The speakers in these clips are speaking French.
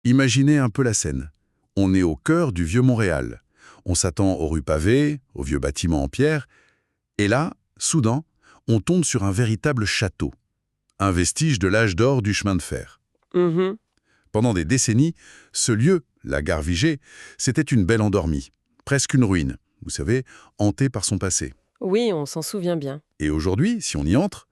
Imaginez un peu la scène. On est au cœur du vieux Montréal. On s'attend aux rues pavées, aux vieux bâtiments en pierre. Et là, soudain, on tombe sur un véritable château. Un vestige de l'âge d'or du chemin de fer. Mhm. Pendant des décennies, ce lieu, la gare Vigée, c'était une belle endormie. Presque une ruine, vous savez, hantée par son passé. Oui, on s'en souvient bien. Et aujourd'hui, si on y entre,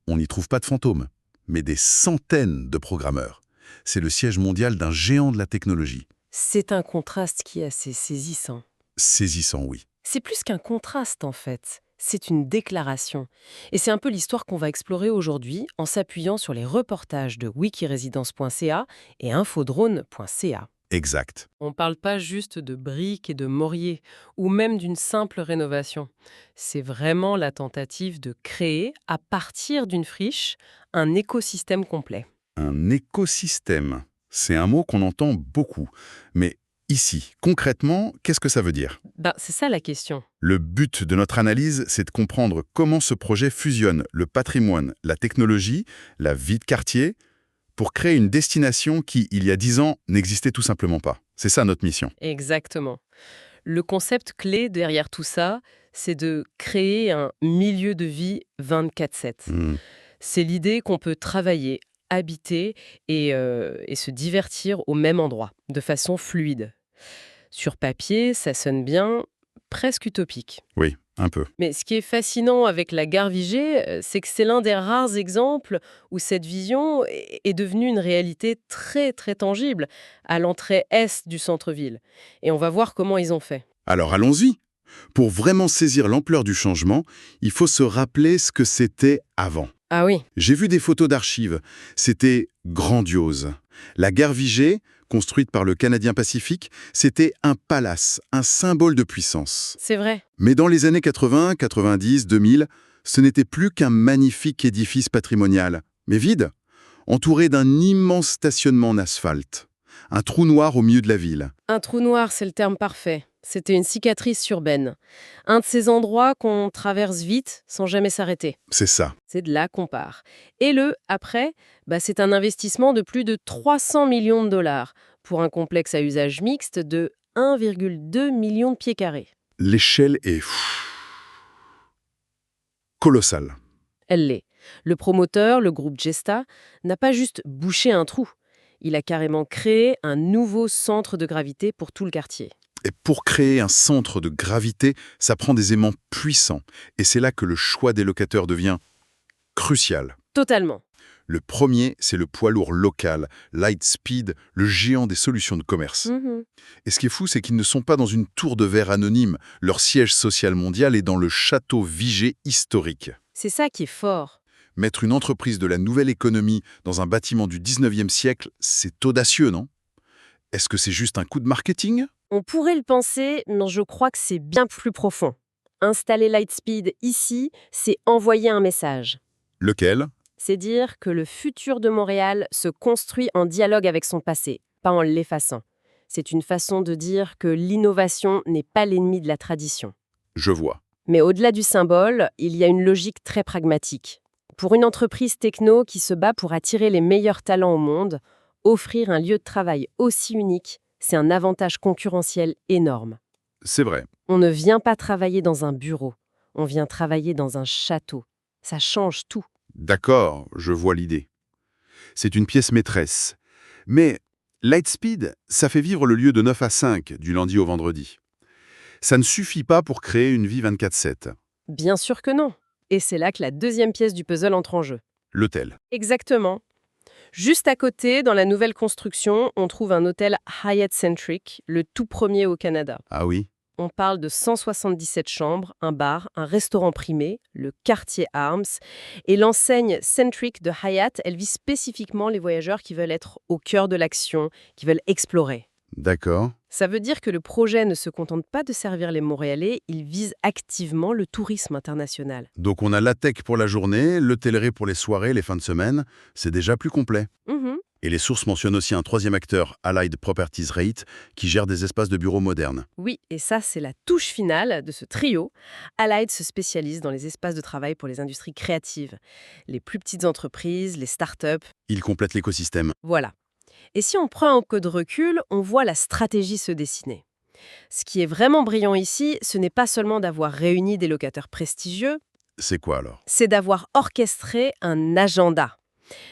on n'y trouve pas de fantômes, mais des centaines de programmeurs. C'est le siège mondial d'un géant de la technologie. C'est un contraste qui est assez saisissant. Saisissant, oui. C'est plus qu'un contraste, en fait. C'est une déclaration. Et c'est un peu l'histoire qu'on va explorer aujourd'hui en s'appuyant sur les reportages de wikiresidence.ca et infodrone.ca. Exact. On ne parle pas juste de briques et de moriers, ou même d'une simple rénovation. C'est vraiment la tentative de créer, à partir d'une friche, un écosystème complet. Un écosystème. C'est un mot qu'on entend beaucoup. Mais ici, concrètement, qu'est-ce que ça veut dire? C'est ça la question. Le but de notre analyse, c'est de comprendre comment ce projet fusionne le patrimoine, la technologie, la vie de quartier, pour créer une destination qui, il y a 10 ans, n'existait tout simplement pas. C'est ça notre mission. Exactement. Le concept clé derrière tout ça, c'est de créer un milieu de vie 24/7. Hmm. C'est l'idée qu'on peut travailler, habiter et se divertir au même endroit, de façon fluide. Sur papier, ça sonne bien, presque utopique. Oui, un peu. Mais ce qui est fascinant avec la gare Vigée, c'est que c'est l'un des rares exemples où cette vision est devenue une réalité très très tangible à l'entrée est du centre-ville. Et on va voir comment ils ont fait. Alors allons-y. Pour vraiment saisir l'ampleur du changement, il faut se rappeler ce que c'était avant. Ah oui, J'ai vu des photos d'archives. C'était grandiose. La gare Vigée, construite par le Canadien Pacifique, c'était un palace, un symbole de puissance. c'est vrai. Mais dans les années 80, 90, 2000, ce n'était plus qu'un magnifique édifice patrimonial, mais vide, entouré d'un immense stationnement en asphalte. Un trou noir au milieu de la ville. Un trou noir, c'est le terme parfait. C'était une cicatrice urbaine. Un de ces endroits qu'on traverse vite sans jamais s'arrêter. C'est ça. C'est de là qu'on part. Et après, c'est un investissement de plus de 300 millions de dollars pour un complexe à usage mixte de 1,2 million de pieds carrés. L'échelle est colossale. Elle l'est. Le promoteur, le groupe Gesta, n'a pas juste bouché un trou. Il a carrément créé un nouveau centre de gravité pour tout le quartier. Et pour créer un centre de gravité, ça prend des aimants puissants. Et c'est là que le choix des locataires devient crucial. Totalement. Le premier, c'est le poids lourd local, Lightspeed, le géant des solutions de commerce. Mhm. Et ce qui est fou, c'est qu'ils ne sont pas dans une tour de verre anonyme. Leur siège social mondial est dans le château Vigée historique. C'est ça qui est fort. Mettre une entreprise de la nouvelle économie dans un bâtiment du 19e siècle, c'est audacieux, non? Est-ce que c'est juste un coup de marketing? On pourrait le penser, mais je crois que c'est bien plus profond. Installer Lightspeed ici, c'est envoyer un message. Lequel? C'est dire que le futur de Montréal se construit en dialogue avec son passé, pas en l'effaçant. C'est une façon de dire que l'innovation n'est pas l'ennemi de la tradition. Je vois. Mais au-delà du symbole, il y a une logique très pragmatique. Pour une entreprise techno qui se bat pour attirer les meilleurs talents au monde, offrir un lieu de travail aussi unique, c'est un avantage concurrentiel énorme. C'est vrai. On ne vient pas travailler dans un bureau, on vient travailler dans un château. Ça change tout. D'accord, je vois l'idée. C'est une pièce maîtresse. Mais Lightspeed, ça fait vivre le lieu de 9 à 5, du lundi au vendredi. Ça ne suffit pas pour créer une vie 24/7. Bien sûr que non. Et c'est là que la deuxième pièce du puzzle entre en jeu. L'hôtel. Exactement. Juste à côté, dans la nouvelle construction, on trouve un hôtel Hyatt Centric, le tout premier au Canada. Ah oui? On parle de 177 chambres, un bar, un restaurant primé, le quartier Arms. Et l'enseigne Centric de Hyatt, elle vise spécifiquement les voyageurs qui veulent être au cœur de l'action, qui veulent explorer. D'accord. Ça veut dire que le projet ne se contente pas de servir les Montréalais, il vise activement le tourisme international. Donc on a la tech pour la journée, l'hôtellerie pour les soirées, les fins de semaine. C'est déjà plus complet. Mhm. Et les sources mentionnent aussi un troisième acteur, Allied Properties REIT, qui gère des espaces de bureaux modernes. Oui, et ça, c'est la touche finale de ce trio. Allied se spécialise dans les espaces de travail pour les industries créatives, les plus petites entreprises, les start-up. Il complète l'écosystème. Voilà. Et si on prend un peu de recul, on voit la stratégie se dessiner. Ce qui est vraiment brillant ici, ce n'est pas seulement d'avoir réuni des locataires prestigieux, C'est quoi alors? c'est d'avoir orchestré un agenda.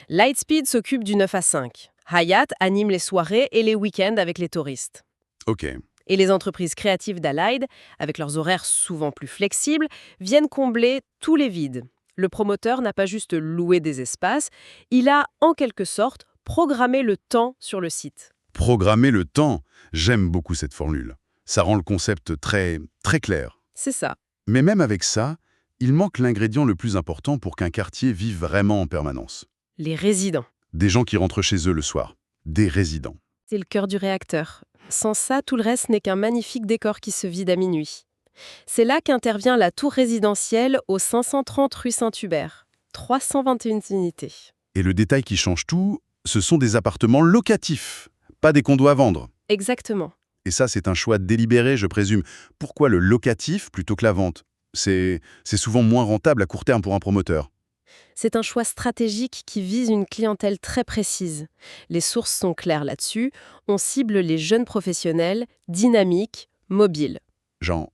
Lightspeed s'occupe du 9 à 5. Hyatt anime les soirées et les week-ends avec les touristes. Ok. Et les entreprises créatives d'Allied, avec leurs horaires souvent plus flexibles, viennent combler tous les vides. Le promoteur n'a pas juste loué des espaces, il a, en quelque sorte, programmé le temps sur le site. Programmer le temps, j'aime beaucoup cette formule. Ça rend le concept très clair. C'est ça. Mais même avec ça, il manque l'ingrédient le plus important pour qu'un quartier vive vraiment en permanence. Les résidents. Des gens qui rentrent chez eux le soir. Des résidents. C'est le cœur du réacteur. Sans ça, tout le reste n'est qu'un magnifique décor qui se vide à minuit. C'est là qu'intervient la tour résidentielle au 530 rue Saint-Hubert. 321 unités. Et le détail qui change tout, ce sont des appartements locatifs, pas des condos à vendre. Exactement. Et ça, c'est un choix délibéré, je présume. Pourquoi le locatif plutôt que la vente? C'est souvent moins rentable à court terme pour un promoteur. C'est un choix stratégique qui vise une clientèle très précise. Les sources sont claires là-dessus. On cible les jeunes professionnels, dynamiques, mobiles. Genre,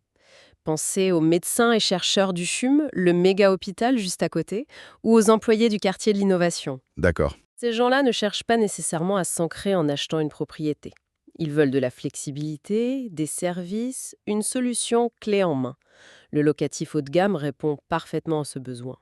Pensez aux médecins et chercheurs du CHUM, le méga-hôpital juste à côté, ou aux employés du quartier de l'innovation. d'accord. Ces gens-là ne cherchent pas nécessairement à s'ancrer en achetant une propriété. Ils veulent de la flexibilité, des services, une solution clé en main. Le locatif haut de gamme répond parfaitement à ce besoin.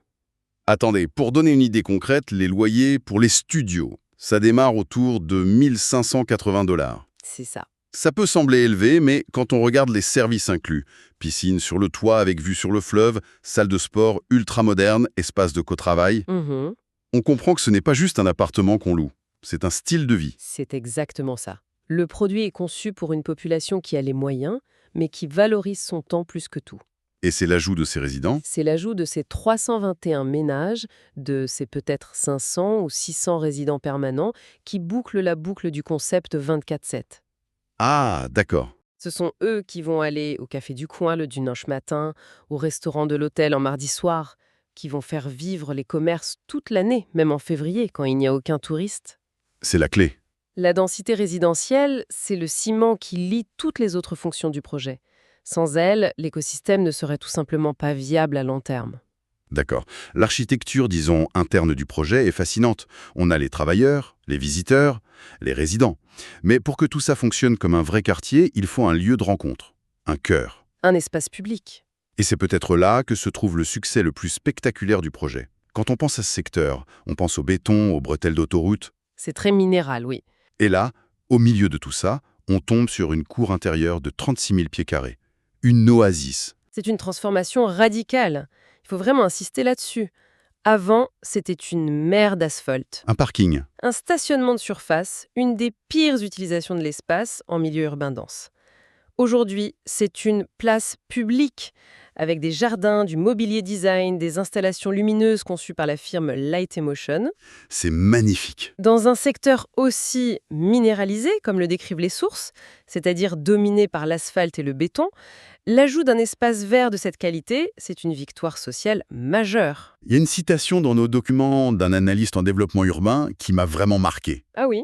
Attendez, pour donner une idée concrète, les loyers pour les studios, ça démarre autour de 1 580 $. C'est ça. Ça peut sembler élevé, mais quand on regarde les services inclus, piscine sur le toit avec vue sur le fleuve, salle de sport ultra moderne, espace de cotravail, on comprend que ce n'est pas juste un appartement qu'on loue, c'est un style de vie. C'est exactement ça. Le produit est conçu pour une population qui a les moyens, mais qui valorise son temps plus que tout. Et c'est l'ajout de ces résidents. C'est l'ajout de ces 321 ménages, de ces peut-être 500 ou 600 résidents permanents, qui bouclent la boucle du concept 24/7. Ah, d'accord. Ce sont eux qui vont aller au café du coin le dimanche matin, au restaurant de l'hôtel en mardi soir, qui vont faire vivre les commerces toute l'année, même en février, quand il n'y a aucun touriste. C'est la clé. La densité résidentielle, c'est le ciment qui lie toutes les autres fonctions du projet. Sans elle, l'écosystème ne serait tout simplement pas viable à long terme. D'accord. L'architecture, disons, interne du projet est fascinante. On a les travailleurs, les visiteurs, les résidents. Mais pour que tout ça fonctionne comme un vrai quartier, il faut un lieu de rencontre, un cœur. Un espace public. Et c'est peut-être là que se trouve le succès le plus spectaculaire du projet. Quand on pense à ce secteur, on pense au béton, aux bretelles d'autoroute. C'est très minéral, oui. Et là, au milieu de tout ça, on tombe sur une cour intérieure de 36 000 pieds carrés. Une oasis. C'est une transformation radicale. Il faut vraiment insister là-dessus. Avant, c'était une mer d'asphalte. Un parking. Un stationnement de surface, une des pires utilisations de l'espace en milieu urbain dense. Aujourd'hui, c'est une place publique, avec des jardins, du mobilier design, des installations lumineuses conçues par la firme Light Emotion. C'est magnifique. Dans un secteur aussi minéralisé, comme le décrivent les sources, c'est-à-dire dominé par l'asphalte et le béton, l'ajout d'un espace vert de cette qualité, c'est une victoire sociale majeure. Il y a une citation dans nos documents d'un analyste en développement urbain qui m'a vraiment marqué. Ah oui?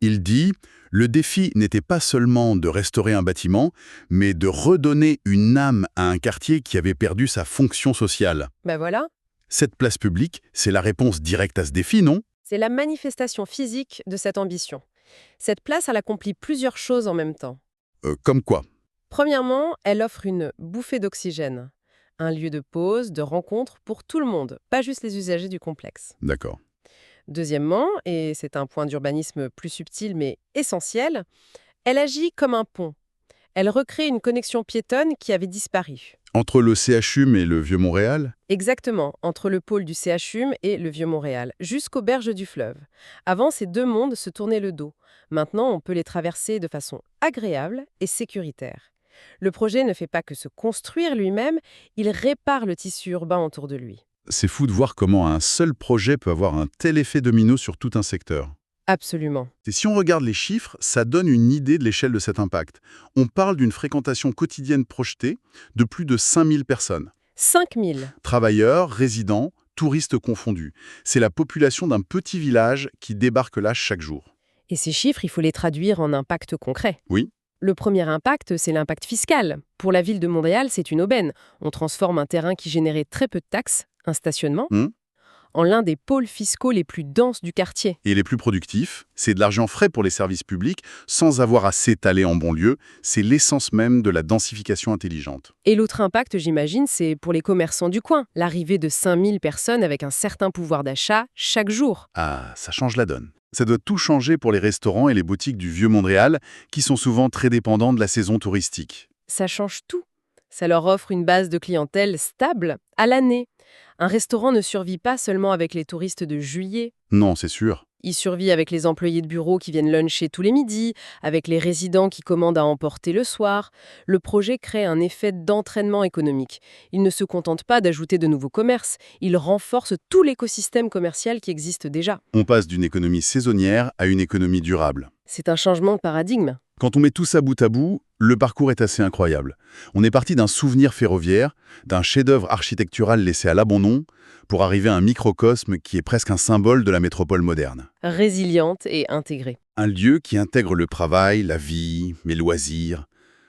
Il dit « Le défi n'était pas seulement de restaurer un bâtiment, mais de redonner une âme à un quartier qui avait perdu sa fonction sociale. Ben voilà. » Cette place publique, c'est la réponse directe à ce défi, non? C'est la manifestation physique de cette ambition. Cette place, elle accomplit plusieurs choses en même temps. Comme quoi? Premièrement, elle offre une bouffée d'oxygène. Un lieu de pause, de rencontre pour tout le monde, pas juste les usagers du complexe. D'accord. Deuxièmement, et c'est un point d'urbanisme plus subtil mais essentiel, elle agit comme un pont. Elle recrée une connexion piétonne qui avait disparu. Entre le CHUM et le Vieux-Montréal? Exactement, entre le pôle du CHUM et le Vieux-Montréal, jusqu'aux berges du fleuve. Avant, ces deux mondes se tournaient le dos. Maintenant, on peut les traverser de façon agréable et sécuritaire. Le projet ne fait pas que se construire lui-même, il répare le tissu urbain autour de lui. C'est fou de voir comment un seul projet peut avoir un tel effet domino sur tout un secteur. Absolument. Et si on regarde les chiffres, ça donne une idée de l'échelle de cet impact. On parle d'une fréquentation quotidienne projetée de plus de 5000 personnes. 5000. Travailleurs, résidents, touristes confondus. C'est la population d'un petit village qui débarque là chaque jour. Et ces chiffres, il faut les traduire en impact concret. Oui. Le premier impact, c'est l'impact fiscal. Pour la ville de Montréal, c'est une aubaine. On transforme un terrain qui générait très peu de taxes, un stationnement, Hmm. en l'un des pôles fiscaux les plus denses du quartier. Et les plus productifs, c'est de l'argent frais pour les services publics, sans avoir à s'étaler en banlieue. C'est l'essence même de la densification intelligente. Et l'autre impact, j'imagine, c'est pour les commerçants du coin. L'arrivée de 5000 personnes avec un certain pouvoir d'achat chaque jour. Ah, ça change la donne. Ça doit tout changer pour les restaurants et les boutiques du Vieux-Montréal, qui sont souvent très dépendants de la saison touristique. Ça change tout. Ça leur offre une base de clientèle stable à l'année. Un restaurant ne survit pas seulement avec les touristes de juillet. Non, c'est sûr. Il survit avec les employés de bureau qui viennent luncher tous les midis, avec les résidents qui commandent à emporter le soir. Le projet crée un effet d'entraînement économique. Il ne se contente pas d'ajouter de nouveaux commerces, il renforce tout l'écosystème commercial qui existe déjà. On passe d'une économie saisonnière à une économie durable. C'est un changement de paradigme. Quand on met tout ça bout à bout, le parcours est assez incroyable. On est parti d'un souvenir ferroviaire, d'un chef-d'œuvre architectural laissé à l'abandon, pour arriver à un microcosme qui est presque un symbole de la métropole moderne. Résiliente et intégrée. Un lieu qui intègre le travail, la vie, mes loisirs,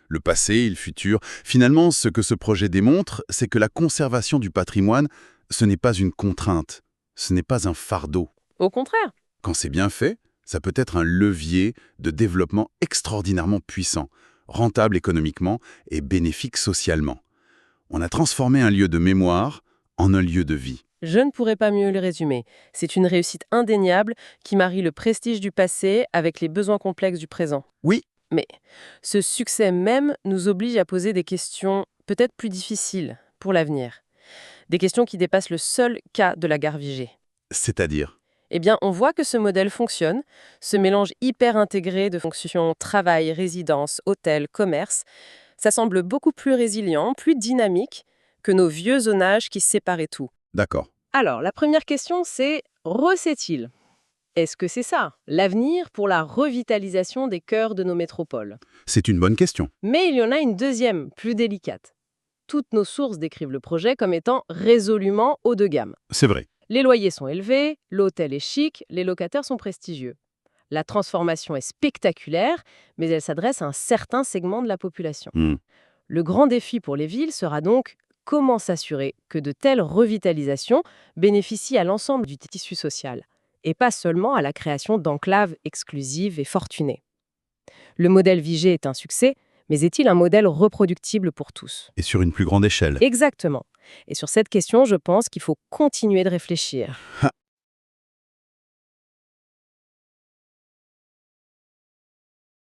le passé et le futur. Finalement, ce que ce projet démontre, c'est que la conservation du patrimoine, ce n'est pas une contrainte, ce n'est pas un fardeau. Au contraire. Quand c'est bien fait, ça peut être un levier de développement extraordinairement puissant, rentable économiquement et bénéfique socialement. On a transformé un lieu de mémoire en un lieu de vie. Je ne pourrais pas mieux le résumer. C'est une réussite indéniable qui marie le prestige du passé avec les besoins complexes du présent. Oui. Mais ce succès même nous oblige à poser des questions peut-être plus difficiles pour l'avenir. Des questions qui dépassent le seul cas de la gare Vigée. C'est-à-dire? Eh bien, on voit que ce modèle fonctionne, ce mélange hyper intégré de fonctions travail, résidence, hôtel, commerce. Ça semble beaucoup plus résilient, plus dynamique que nos vieux zonages qui séparaient tout. D'accord. Alors, la première question, c'est recette-t-il? Est-ce que c'est ça, l'avenir pour la revitalisation des cœurs de nos métropoles? C'est une bonne question. Mais il y en a une deuxième, plus délicate. Toutes nos sources décrivent le projet comme étant résolument haut de gamme. C'est vrai. Les loyers sont élevés, l'hôtel est chic, les locataires sont prestigieux. La transformation est spectaculaire, mais elle s'adresse à un certain segment de la population. Le grand défi pour les villes sera donc comment s'assurer que de telles revitalisations bénéficient à l'ensemble du tissu social, et pas seulement à la création d'enclaves exclusives et fortunées. Le modèle Vigée est un succès, mais est-il un modèle reproductible pour tous? Et sur une plus grande échelle. Exactement. Et sur cette question, je pense qu'il faut continuer de réfléchir.